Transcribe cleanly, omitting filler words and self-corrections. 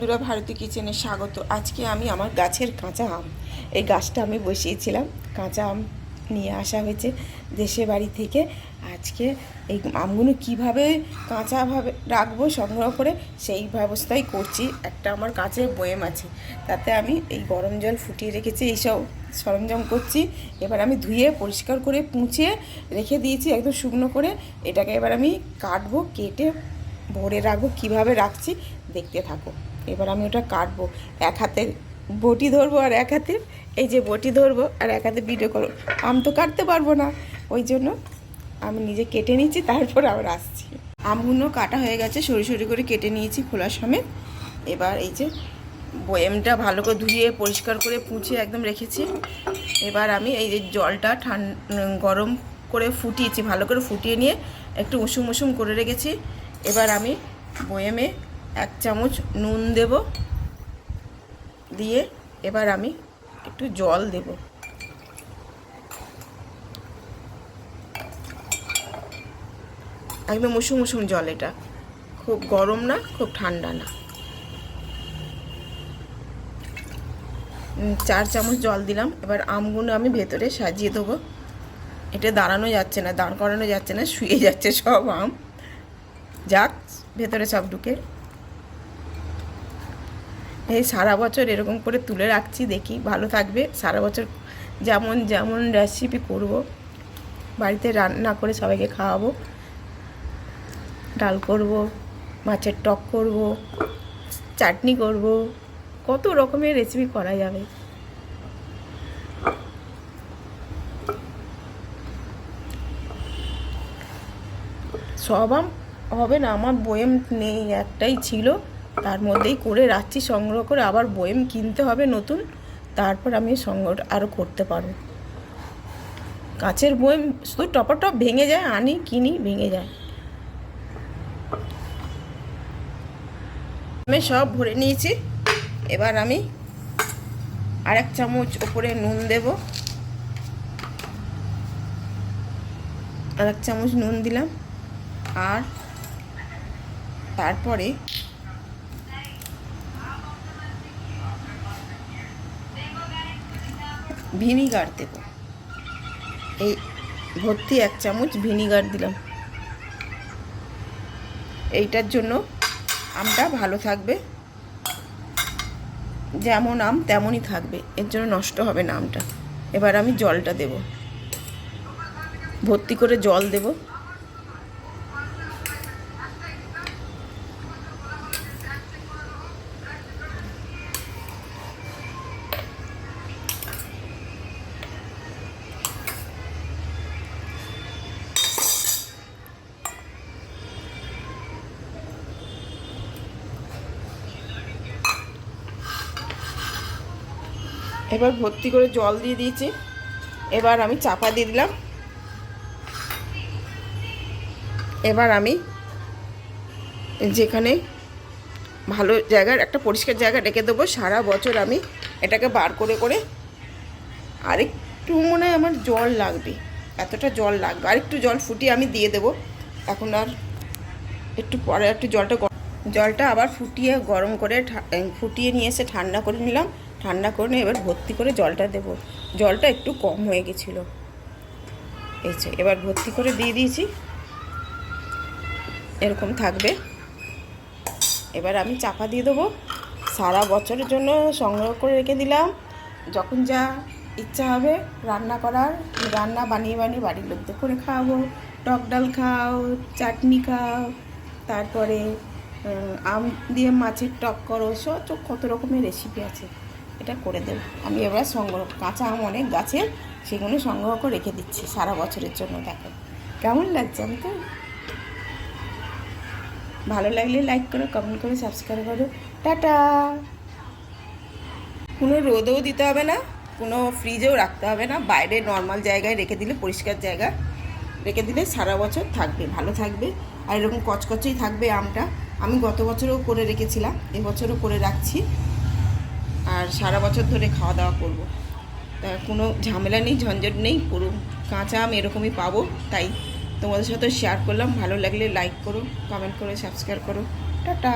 বন্ধুরা, ভারতী কিচেনে স্বাগত। আজকে আমি আমার গাছের কাঁচা আম, এই গাছটা আমি বসিয়েছিলাম, কাঁচা আম নিয়ে আসা হয়েছে দেশের বাড়ি থেকে। আজকে এই আমগুলো কিভাবে কাঁচাভাবে রাখবো সংগ্রহ করে সেই ব্যবস্থাই করছি। একটা আমার কাঁচের বয়েম আছে, তাতে আমি এই গরম জল ফুটিয়ে রেখেছি, এইসব সরঞ্জাম করছি। এবার আমি ধুয়ে পরিষ্কার করে পুঁছিয়ে রেখে দিয়েছি একদম শুকনো করে। এটাকে এবার আমি কাটবো, কেটে ভরে রাখবো। কীভাবে রাখছি দেখতে থাকো। এবার আমি ওটা কাটবো, এক হাতে বটি ধরবো আর এক হাতে এই যে বটি ধরবো আর এক হাতে ভিডিও করবো। আম তো কাটতে পারবো না, ওই জন্য আমি নিজে কেটে নিচ্ছি, তারপর আবার আসছি। আমগুলো কাটা হয়ে গেছে, সরু সরু করে কেটে নিয়েছি খোলার সমেত। এবার এই যে বয়েমটা ভালো করে ধুয়ে পরিষ্কার করে পুঁছে একদম রেখেছি। এবার আমি এই যে জলটা গরম করে ফুটিয়েছি, ভালো করে ফুটিয়ে নিয়ে একটু উষুম উষুম করে রেখেছি। এবার আমি বয়েমে 1 চামচ নুন দেব, দিয়ে এবার আমি একটু জল দেব। একদম উষুম উষুম জল, এটা খুব গরম না খুব ঠান্ডা না। 4 চামচ জল দিলাম। এবার আমগুলো আমি ভেতরে সাজিয়ে দেবো। এটা দাঁড়ানো যাচ্ছে না, দাঁড় করানো যাচ্ছে না, শুয়ে যাচ্ছে সব আম। যাক, ভেতরে সব ঢুকে। এই সারা বছর এরকম করে তুলে রাখছি, দেখি ভালো থাকবে সারা বছর। যেমন যেমন রেসিপি করব, বাড়িতে রান্না করে সবাইকে খাওয়াবো। ডাল করব, মাছের টক করব, চাটনি করব, কত রকমের রেসিপি করা যাবে। সব আম হবে না, আমার বয়েম নেই, একটাই ছিল, তার মধ্যেই করে রাখছি সংগ্রহ করে। আবার বয়েম কিনতে হবে নতুন, তারপর আমি সংগ্রহ আরও করতে পারবো। কাঁচের বয়েম শুধু টপ ভেঙে যায়, আনি কিনি ভেঙে যায়। আমি সব ভরে নিয়েছি। এবার আমি 1 চামচ ওপরে নুন দেব, 1 চামচ নুন দিলাম। আর তারপরে ভিনিগার দেব, এই ভর্তি 1 চামচ ভিনিগার দিলাম। এইটার জন্য আমটা ভালো থাকবে, যেমন আম তেমনই থাকবে, এর জন্য নষ্ট হবে না আমটা। এবার আমি জলটা দেব, ভর্তি করে জল দেব। এবার ভর্তি করে জল দিয়ে দিয়েছি। এবার আমি চাপা দিয়ে দিলাম। এবার আমি যেখানে ভালো জায়গার একটা পরিষ্কার জায়গা রেখে দেবো। সারা বছর আমি এটাকে বার করে করে, আরেকটু মনে হয় আমার জল লাগবে, এতটা জল লাগবে, আরেকটু জল ফুটিয়ে আমি দিয়ে দেবো। এখন আর একটু পরে একটু জলটা আবার ফুটিয়ে গরম করে ফুটিয়ে নিয়ে এসে ঠান্ডা করে নিলাম। ঠান্ডা করে নিয়ে এবার ভর্তি করে জলটা দেব। জলটা একটু কম হয়ে গেছিলো, এই যে এবার ভর্তি করে দিয়ে দিয়েছি, এরকম থাকবে। এবার আমি চাপা দিয়ে দেবো। সারা বছরের জন্য সংগ্রহ করে রেখে দিলাম। যখন যা ইচ্ছা হবে রান্না করার, রান্না বানিয়ে বানিয়ে বাড়ির লোকদের করে খাওয়াবো। টক ডাল খাও, চাটনি খাও, তারপরে আম দিয়ে মাছের টক করো, সব কত রকমের রেসিপি আছে, এটা করে দেবো। আমি এবার কাঁচা আম অনেক গাছের, সেগুলো সংগ্রহ করে রেখে দিচ্ছি সারা বছরের জন্য। দেখো কেমন লাগছে আমি তো। ভালো লাগলে লাইক করো, কমেন্ট করো, সাবস্ক্রাইব করো। টাটা। কোনো রোদেও দিতে হবে না, কোনো ফ্রিজেও রাখতে হবে না, বাইরে নর্মাল জায়গায় রেখে দিলে, পরিষ্কার জায়গায় রেখে দিলে সারা বছর থাকবে, ভালো থাকবে। আর এরকম কচকচেই থাকবে আমটা। আমি গত বছরও করে রেখেছিলাম, এবছরও করে রাখছি, আর সারা বছর ধরে খাওয়া দাওয়া করবো। তা কোনো ঝামেলা নেই, ঝঞ্ঝট নেই, পুরো কাঁচা আম এরকমই পাবো। তাই তোমাদের সাথে শেয়ার করলাম। ভালো লাগলে লাইক করো, কমেন্ট করো, সাবস্ক্রাইব করো। টাটা।